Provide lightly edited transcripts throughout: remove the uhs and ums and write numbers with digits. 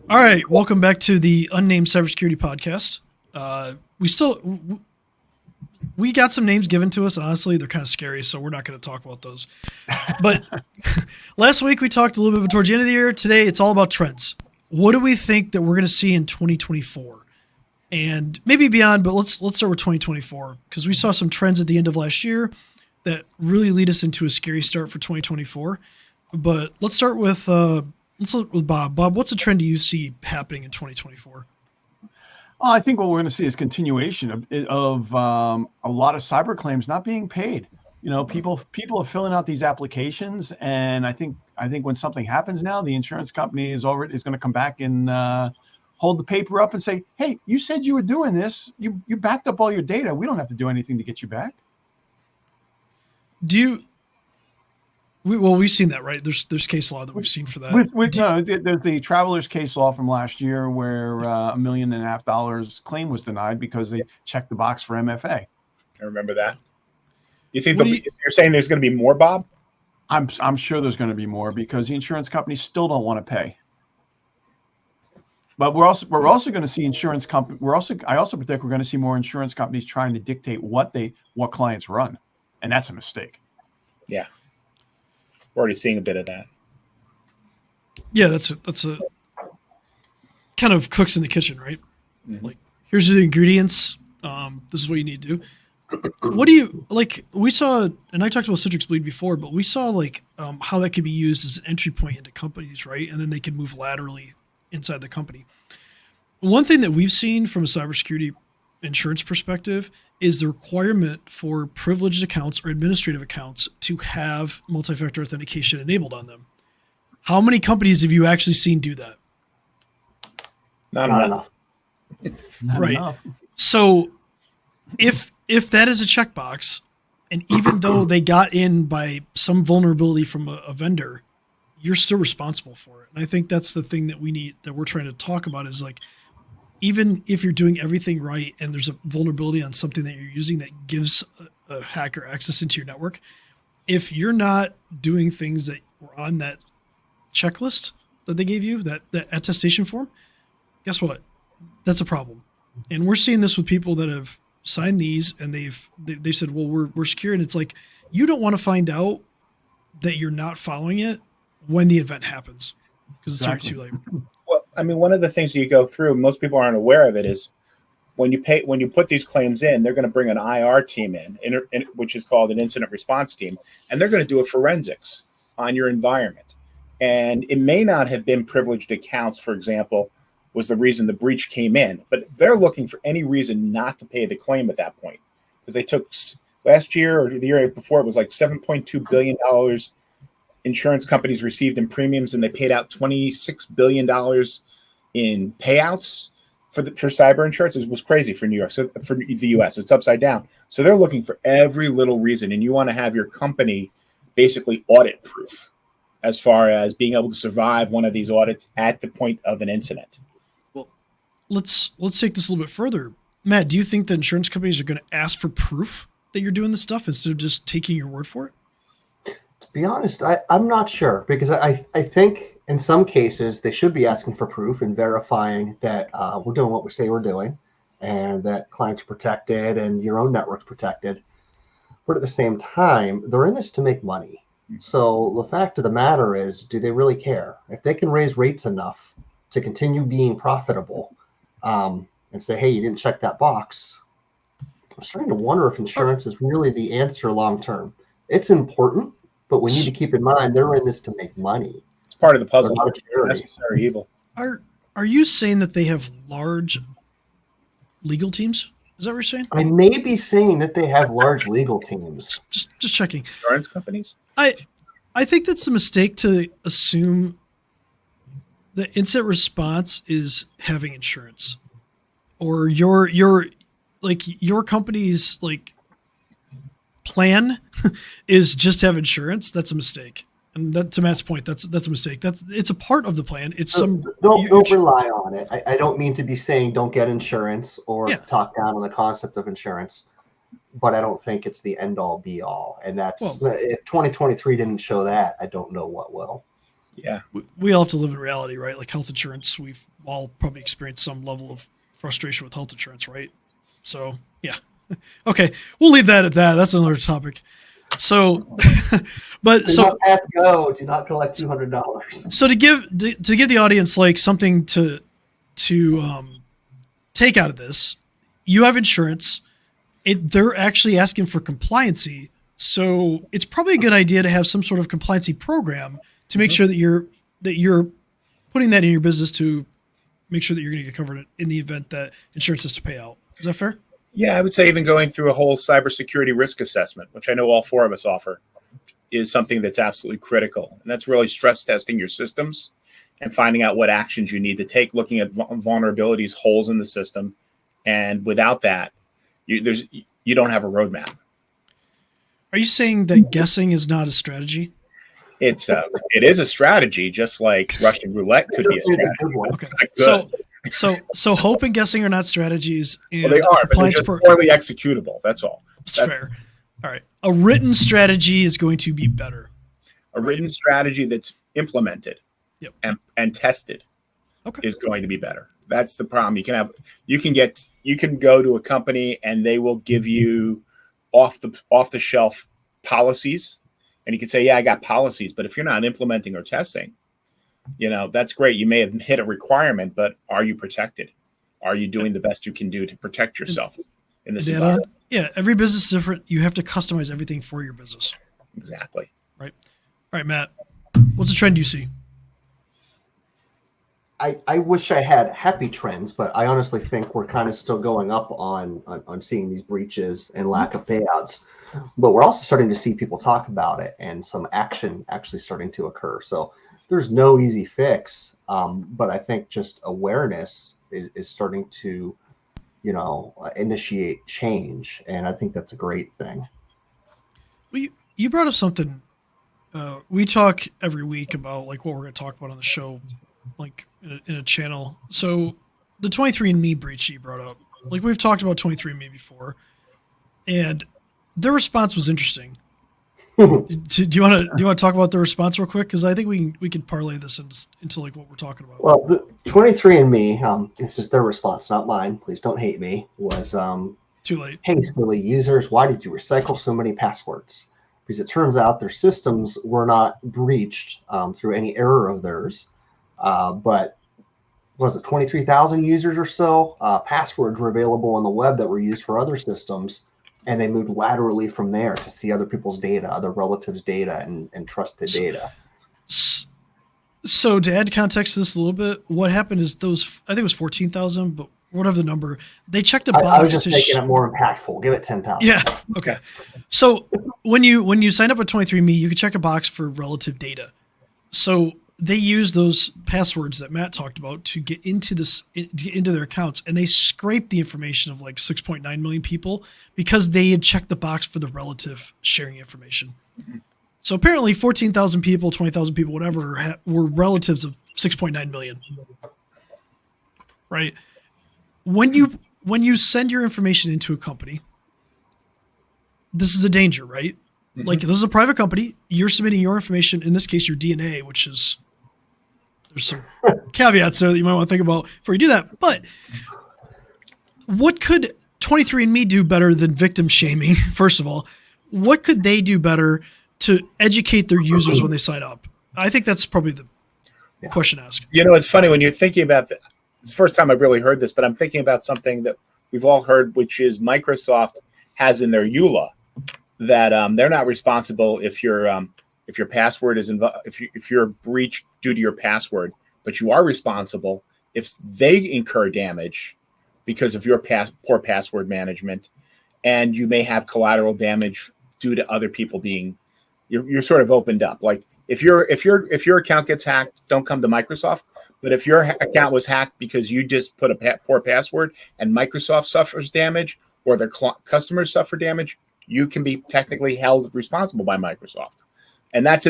All right, welcome back to the Unnamed Cybersecurity Podcast. We got some names given to us, and honestly, they're kind of scary, so we're not going to talk about those. But last week we talked a little bit towards the end of the year. Today, it's all about trends. What do we think that we're going to see in 2024, and maybe beyond? But let's start with 2024 because we saw some trends at the end of last year that really lead us into a scary start for 2024. But let's start with Bob. Bob, what's a trend do you see happening in 2024? I think what we're going to see is continuation of a lot of cyber claims not being paid. You know, people are filling out these applications, and I think when something happens now, the insurance company is going to come back and hold the paper up and say, "Hey, you said you were doing this. You backed up all your data. We don't have to do anything to get you back." We've seen that, right? There's case law that we've seen for that. There's the Travelers case law from last year where $1.5 million claim was denied because they checked the box for MFA. I remember that. You think you're saying there's going to be more, Bob? I'm sure there's going to be more because the insurance companies still don't want to pay. But we're also going to see insurance company. I also predict we're going to see more insurance companies trying to dictate what clients run, and that's a mistake. Yeah. We're already seeing a bit of that. Yeah, that's a kind of cooks in the kitchen, right? Mm-hmm. Like, here's the ingredients. This is what you need to do. What do you like? We saw, and I talked about Citrix Bleed before, but we saw how that could be used as an entry point into companies, right? And then they can move laterally inside the company. One thing that we've seen from a cybersecurity insurance perspective is the requirement for privileged accounts or administrative accounts to have multi-factor authentication enabled on them. How many companies have you actually seen do that? Not enough. Right. Enough. So if that is a checkbox, and even though they got in by some vulnerability from a vendor, you're still responsible for it. And I think that's the thing that we're trying to talk about is like, even if you're doing everything right and there's a vulnerability on something that you're using that gives a hacker access into your network, if you're not doing things that were on that checklist that they gave you, that attestation form, guess what? That's a problem. And we're seeing this with people that have signed these and they've said, well, we're secure. And it's like, you don't want to find out that you're not following it when the event happens because it's already too late. Well, I mean, one of the things that you go through, most people aren't aware of it, is when you put these claims in, they're going to bring an IR team in, which is called an incident response team, and they're going to do a forensics on your environment. And it may not have been privileged accounts, for example, was the reason the breach came in, but they're looking for any reason not to pay the claim at that point because they took last year or the year before, it was like $7.2 billion insurance companies received in premiums, and they paid out $26 billion in payouts for cyber insurance. It was crazy for New York. So for the US, it's upside down. So they're looking for every little reason, and you want to have your company basically audit proof as far as being able to survive one of these audits at the point of an incident. Well, let's take this a little bit further. Matt, do you think that insurance companies are going to ask for proof that you're doing this stuff instead of just taking your word for it? To be honest, I'm not sure because I think in some cases they should be asking for proof and verifying that we're doing what we say we're doing and that clients are protected and your own network's protected. But at the same time, they're in this to make money. So the fact of the matter is, do they really care? If they can raise rates enough to continue being profitable and say, hey, you didn't check that box, I'm starting to wonder if insurance is really the answer long term. It's important. But we need to keep in mind they're in this to make money. It's part of the puzzle. Necessary evil. Are you saying that they have large legal teams? Is that what you're saying? I may be saying that they have large legal teams. Just checking. Insurance companies? I think that's a mistake to assume that incident response is having insurance, or your company's plan is just have insurance. That's a mistake. And that, to Matt's point, that's a mistake. It's a part of the plan. It's don't rely on it. I don't mean to be saying don't get insurance or talk down on the concept of insurance, but I don't think it's the end all be all. And that's if 2023 didn't show that, I don't know what will. Yeah. We all have to live in reality, right? Like health insurance, we've all probably experienced some level of frustration with health insurance, right? So yeah. Okay, we'll leave that at that. That's another topic. So, but Do so not pass go. Do not collect $200. so to give the audience like something to take out of this, you have insurance. They're actually asking for compliancy, so it's probably a good idea to have some sort of compliancy program to make sure that you're putting that in your business to make sure that you're going to get covered in the event that insurance has to pay out. Is that fair? Yeah, I would say even going through a whole cybersecurity risk assessment, which I know all four of us offer, is something that's absolutely critical. And that's really stress testing your systems and finding out what actions you need to take, looking at vulnerabilities, holes in the system. And without that, you don't have a roadmap. Are you saying that guessing is not a strategy? It is a strategy, just like Russian roulette could be a strategy. Okay. It's not good. So hope and guessing are not strategies. And Well, they are, but they're just poorly executable. That's all. That's fair. All right. A written strategy is going to be better. A written strategy that's implemented and tested is going to be better. That's the problem. You can go to a company and they will give you off the shelf policies, and you can say, yeah, I got policies, but if you're not implementing or testing, that's great. You may have hit a requirement, but are you protected? Are you doing the best you can do to protect yourself in this environment? Yeah, every business is different. You have to customize everything for your business. Exactly. Right. All right, Matt, what's the trend you see? I wish I had happy trends, but I honestly think we're kind of still going up on seeing these breaches and lack of payouts. But we're also starting to see people talk about it and some action actually starting to occur. So there's no easy fix, but I think just awareness is starting to, initiate change, and I think that's a great thing. Well, you brought up something. We talk every week about like what we're going to talk about on the show, like in a channel. So the 23andMe breach you brought up, like we've talked about 23andMe before, and their response was interesting. Do you want to talk about the response real quick? Because I think we could parlay this into like what we're talking about. Well, the 23andMe, this is their response, not mine. Please don't hate me. Was too late. Hey, silly users, why did you recycle so many passwords? Because it turns out their systems were not breached through any error of theirs, but was it 23,000 users or so? Passwords were available on the web that were used for other systems. And they moved laterally from there to see other people's data, other relatives' data, and trusted data. So to add context to this a little bit, what happened is I think it was 14,000, but whatever the number, they checked a box. I was just making it more impactful. Give it 10,000. Yeah. Okay. So when you sign up with 23andMe, you can check a box for relative data. So they use those passwords that Matt talked about to get into their accounts, and they scraped the information of like 6.9 million people because they had checked the box for the relative sharing information. Mm-hmm. So apparently 14,000 people, 20,000 people, whatever, were relatives of 6.9 million. Right? When you send your information into a company, this is a danger, right? Mm-hmm. Like this is a private company. You're submitting your information, in this case, your DNA, which is, there's some caveats there that you might want to think about before you do that. But what could 23andMe do better than victim shaming? First of all, what could they do better to educate their users when they sign up? I think that's probably the question to ask. It's funny when you're thinking about it's the first time I've really heard this, but I'm thinking about something that we've all heard, which is Microsoft has in their EULA that they're not responsible if your password is if you're breached due to your password, but you are responsible if they incur damage because of your poor password management, and you may have collateral damage due to other people being. You're sort of opened up. Like if your account gets hacked, don't come to Microsoft. But if your account was hacked because you just put a poor password and Microsoft suffers damage or their customers suffer damage, you can be technically held responsible by Microsoft. And that's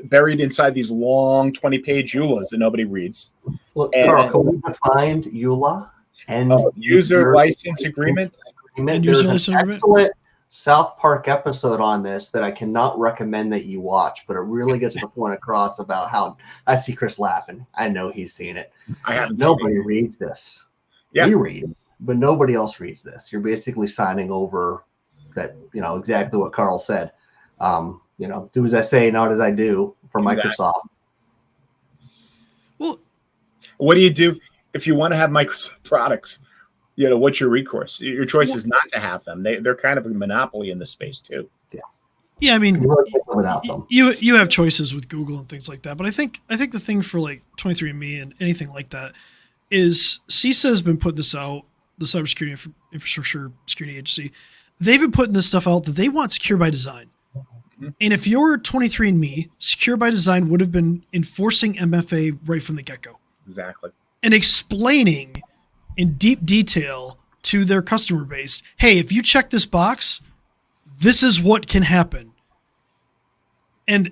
buried inside these long 20-page EULAs that nobody reads. Well, Carl, can we define EULA and user license agreement? And There's user license agreement? excellent South Park episode on this that I cannot recommend that you watch, but it really gets the point across about how I see Chris laughing. I know he's seen it. I haven't. Nobody reads this. Yeah. We read it, but nobody else reads this. You're basically signing over that, exactly what Carl said. Do as I say, not as I do for Microsoft. Well, what do you do if you want to have Microsoft products? What's your recourse? Your choice is not to have them. They're kind of a monopoly in this space too. yeah, I mean, Without them. you have choices with Google and things like that, but I think the thing for like 23andMe and anything like that is CISA has been putting this out, the Cybersecurity Infrastructure Security Agency. They've been putting this stuff out that they want secure by design. Mm-hmm. And if you're 23andMe, secure by design would have been enforcing MFA right from the get-go. Exactly. And explaining in deep detail to their customer base, hey, if you check this box, this is what can happen. And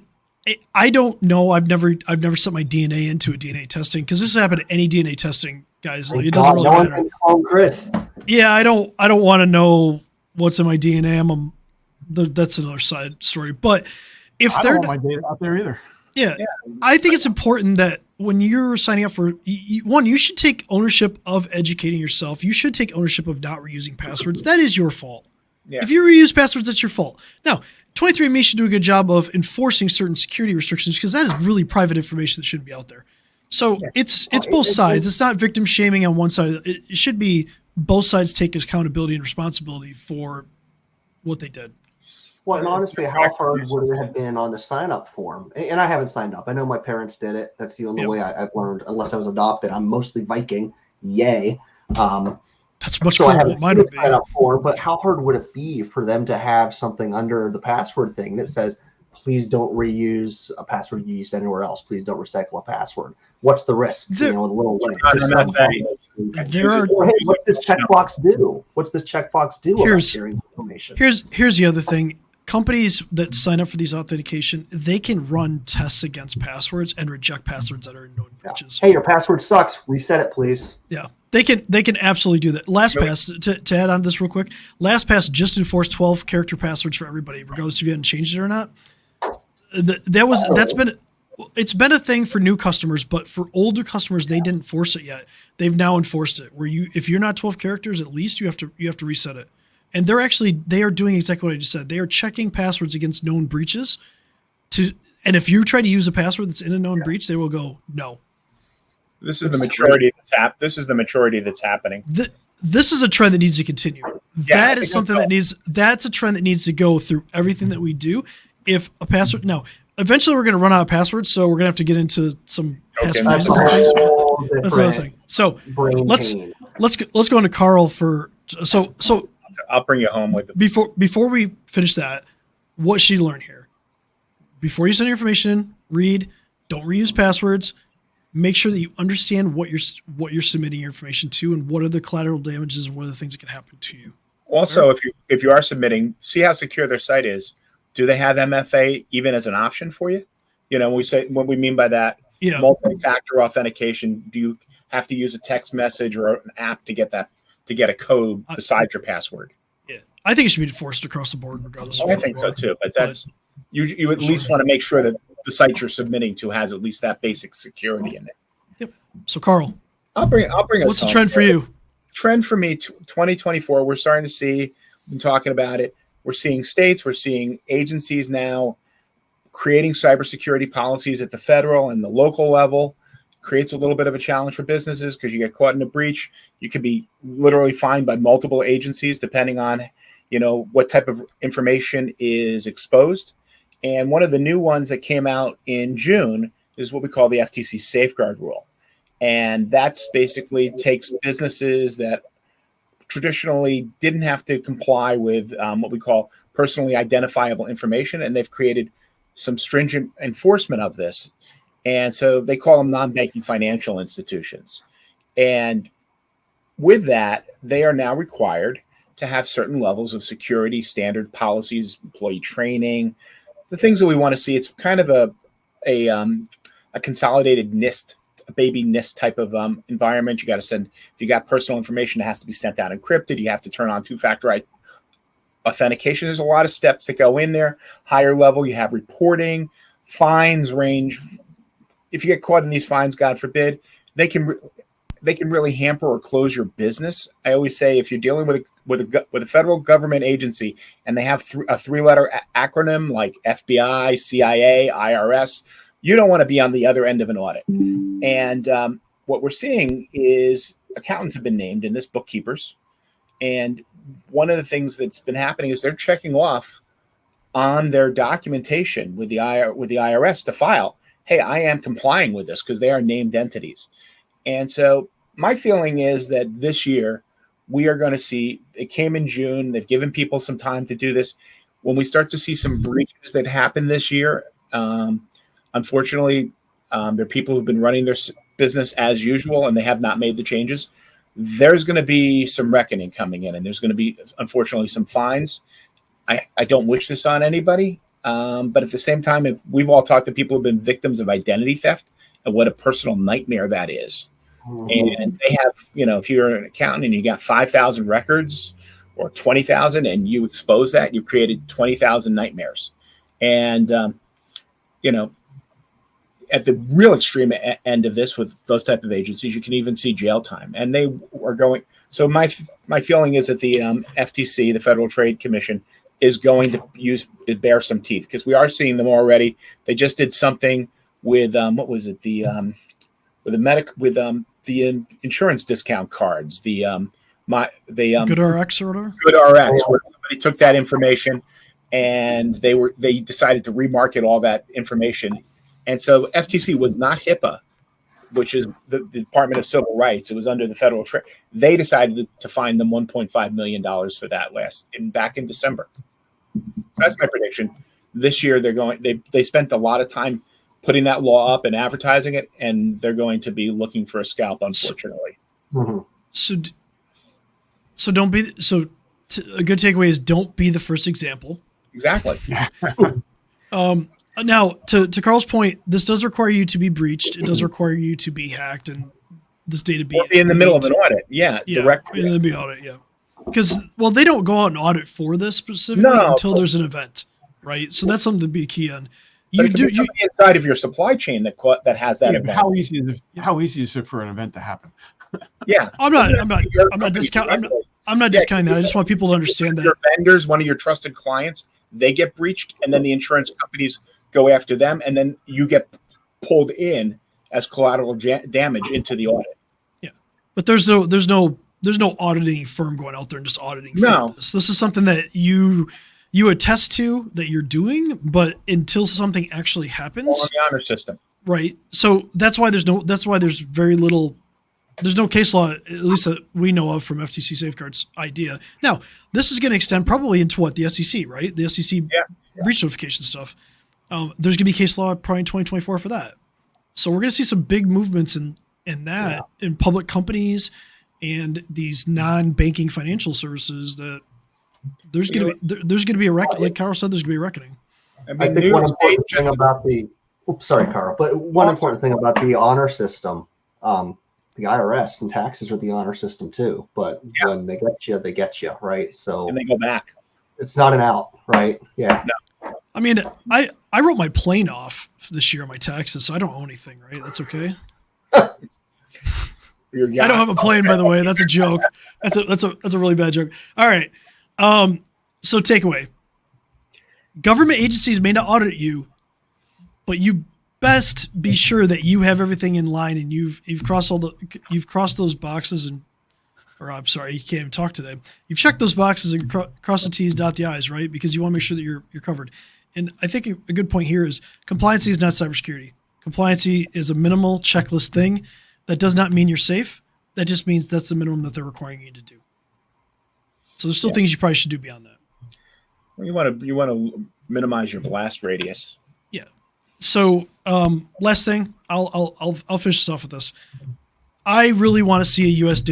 I don't know. I've never set my DNA into a DNA testing because this happened to any DNA testing, guys. Like, it doesn't really matter. Chris. Yeah, I don't want to know what's in my DNA. That's another side story. But if I they're don't want my data out there either. Yeah, I think it's important that when you're signing up for one, you should take ownership of educating yourself. You should take ownership of not reusing passwords. That is your fault. Yeah. If you reuse passwords, that's your fault. Now, 23andMe should do a good job of enforcing certain security restrictions because that is really private information that shouldn't be out there. So it's both sides. It's not victim shaming on one side. It should be both sides take accountability and responsibility for what they did. Well, and honestly, how hard would it have been on the sign-up form? And I haven't signed up. I know my parents did it. That's the only way I've learned, unless I was adopted. I'm mostly Viking. Yay. That's much so cooler I than what mine would be. Sign-up form, but how hard would it be for them to have something under the password thing that says, please don't reuse a password you used anywhere else. Please don't recycle a password. What's the risk? With a little link. There are. Or, hey, what's this checkbox do? What's this checkbox do about sharing information? Here's the other thing. Companies that sign up for these authentication, they can run tests against passwords and reject passwords that are known breaches. Hey, your password sucks. Reset it, please. Yeah, they can absolutely do that. LastPass, to add on to this real quick, LastPass just enforced 12 character passwords for everybody, regardless if you hadn't changed it or not. It's been a thing for new customers, but for older customers, they didn't enforce it yet. They've now enforced it, where if you're not 12 characters, at least you have to reset it. And they are doing exactly what I just said. They are checking passwords against known breaches and if you try to use a password that's in a known breach, they will go, no. This is the maturity that's happening. This is a trend that needs to continue. That is something that's a trend that needs to go through everything that we do. If a password, eventually we're going to run out of passwords, so we're going to have to get into some password That's another thing. So let's go into Carl for so I'll bring you home with it. Before we finish that, what should you learn here? Before you send your information in, read, don't reuse passwords. Make sure that you understand what you're submitting your information to and what are the collateral damages and what are the things that can happen to you. Also, if you are submitting, see how secure their site is. Do they have MFA even as an option for you? We say what we mean by that. Yeah. Multi-factor authentication. Do you have to use a text message or an app to get a code besides your password? Yeah, I think it should be enforced across the board, regardless. I think so too. But that's you at least want to make sure that the site you're submitting to has at least that basic security in it. Yep. So, Carl, I'll bring us. What's the trend for you? Trend for me, 2024. We're starting to see. We've been talking about it. We're seeing states. We're seeing agencies now creating cybersecurity policies at the federal and the local level. Creates a little bit of a challenge for businesses because you get caught in a breach. You could be literally fined by multiple agencies depending on, what type of information is exposed. And one of the new ones that came out in June is what we call the FTC Safeguard Rule. And that's basically takes businesses that traditionally didn't have to comply with what we call personally identifiable information, and they've created some stringent enforcement of this. And so they call them non-banking financial institutions. And with that, they are now required to have certain levels of security, standard policies, employee training, the things that we want to see. It's kind of a consolidated NIST, a baby NIST type of environment. You got to send, if you got personal information, it has to be sent out encrypted. You have to turn on two-factor authentication. There's a lot of steps that go in there. Higher level, you have reporting. Fines range. If you get caught in these fines, God forbid, they can really hamper or close your business. I always say if you're dealing with a federal government agency and they have a 3-letter acronym like FBI, CIA, IRS, you don't want to be on the other end of an audit. And what we're seeing is accountants have been named in this, bookkeepers, and one of the things that's been happening is they're checking off on their documentation with the IRS to file, hey, I am complying with this, because they are named entities. And so my feeling is that this year we are going to see, it came in June, they've given people some time to do this. When we start to see some breaches that happen this year, unfortunately, there are people who've been running their business as usual and they have not made the changes. There's going to be some reckoning coming in, and there's going to be, unfortunately, some fines. I don't wish this on anybody, but at the same time, if we've all talked to people who've been victims of identity theft and what a personal nightmare that is. Mm-hmm. And they have, if you're an accountant and you got 5,000 records or 20,000 and you expose that, you created 20,000 nightmares. And, at the real extreme end of this with those type of agencies, you can even see jail time. And they are going. So my feeling is that the FTC, the Federal Trade Commission, is going to bear some teeth, because we are seeing them already. They just did something with what was it? The insurance discount cards. The GoodRx or whatever. GoodRx, where somebody took that information and they decided to remarket all that information. And so FTC was not HIPAA, which is the Department of Civil Rights. It was under the Federal Trade. They decided to fine them $1.5 million for that back in December. That's my prediction. This year they spent a lot of time putting that law up and advertising it, and they're going to be looking for a scalp, unfortunately. So don't be a good takeaway is don't be the first example. Exactly. Now, to Carl's point, this does require you to be breached. It does require you to be hacked, and this data be in the middle of an audit. Directly. In the audit, yeah. Because they don't go out and audit for this specifically until there's an event, right? So that's something to be key on. You inside of your supply chain that has that event. How easy is it for an event to happen? Yeah, I'm not discounting that. I just want people to understand that your vendors, one of your trusted clients, they get breached, and then the insurance companies go after them, and then you get pulled in as collateral damage into the audit. Yeah, but there's no auditing firm going out there and just auditing. No, this is something that you attest to that you're doing, but until something actually happens, on the honor system, right? So that's why there's very little. There's no case law, at least that we know of, from FTC Safeguards idea. Now, this is going to extend probably into the SEC, right? The SEC breach notification stuff. There's going to be case law probably in 2024 for that. So we're going to see some big movements in that in public companies and these non-banking financial services. That there's going to be a reckoning. Like Carl said, there's going to be a reckoning. I think one important thing about the. Oops, sorry, Carl. But one important thing about the honor system. The IRS and taxes are the honor system too, but when they get you, right? So and they go back. It's not an out, right? Yeah. No. I mean, I wrote my plane off this year on my taxes, so I don't owe anything, right? That's okay. I don't have a plane, by the way. That's a joke. That's a really bad joke. All right. So takeaway: government agencies may not audit you, but you best be sure that you have everything in line and you've crossed those boxes I'm sorry, you can't even talk today. You've checked those boxes and crossed the T's, dot the I's, right? Because you want to make sure that you're covered. And I think a good point here is compliancy is not cybersecurity. Compliancy is a minimal checklist thing. That does not mean you're safe. That just means that's the minimum that they're requiring you to do. So there's still things you probably should do beyond that. Well, you want to minimize your blast radius. Yeah. So last thing, I'll finish this off with this. I really want to see a U.S.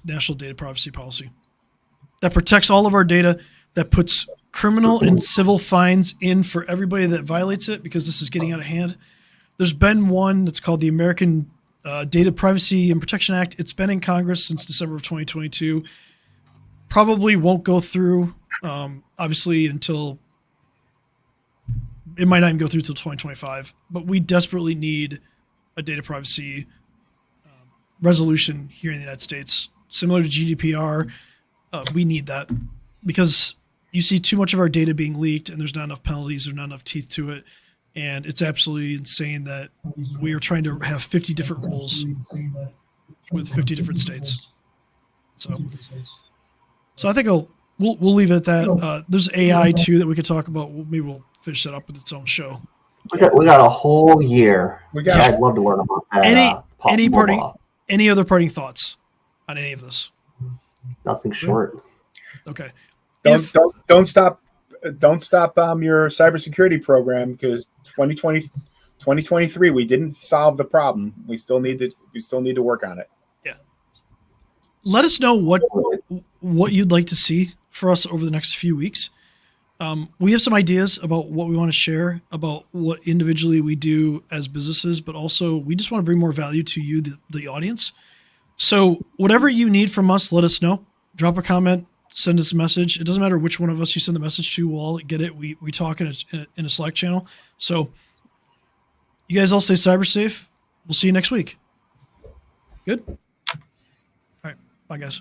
national data privacy policy that protects all of our data, that puts criminal and civil fines in for everybody that violates it, because this is getting out of hand. There's been one that's called the American Data Privacy and Protection Act. It's been in Congress since December of 2022. Probably won't go through Obviously, until it might not even go through till 2025, but we desperately need a data privacy resolution here in the United States, similar to GDPR. We need that because you see too much of our data being leaked, and there's not enough penalties, there's not enough teeth to it, and it's absolutely insane that we are trying to have 50 different rules with 50 different states. So I think we'll leave it at that. There's AI too that we could talk about. Maybe we'll finish that up with its own show. We got a whole year. I'd love to learn about that. Any other parting thoughts on any of this? Nothing short. Okay. Don't stop your cybersecurity program, because 2023 we didn't solve the problem. We still need to work on it. Yeah. Let us know what you'd like to see for us over the next few weeks. We have some ideas about what we want to share, about what individually we do as businesses, but also we just want to bring more value to you, the audience. So whatever you need from us, let us know. Drop a comment, send us a message. It doesn't matter which one of us you send the message to. We'll all get it. We talk in a Slack channel. So you guys all stay cyber safe. We'll see you next week. Good? All right. Bye, guys.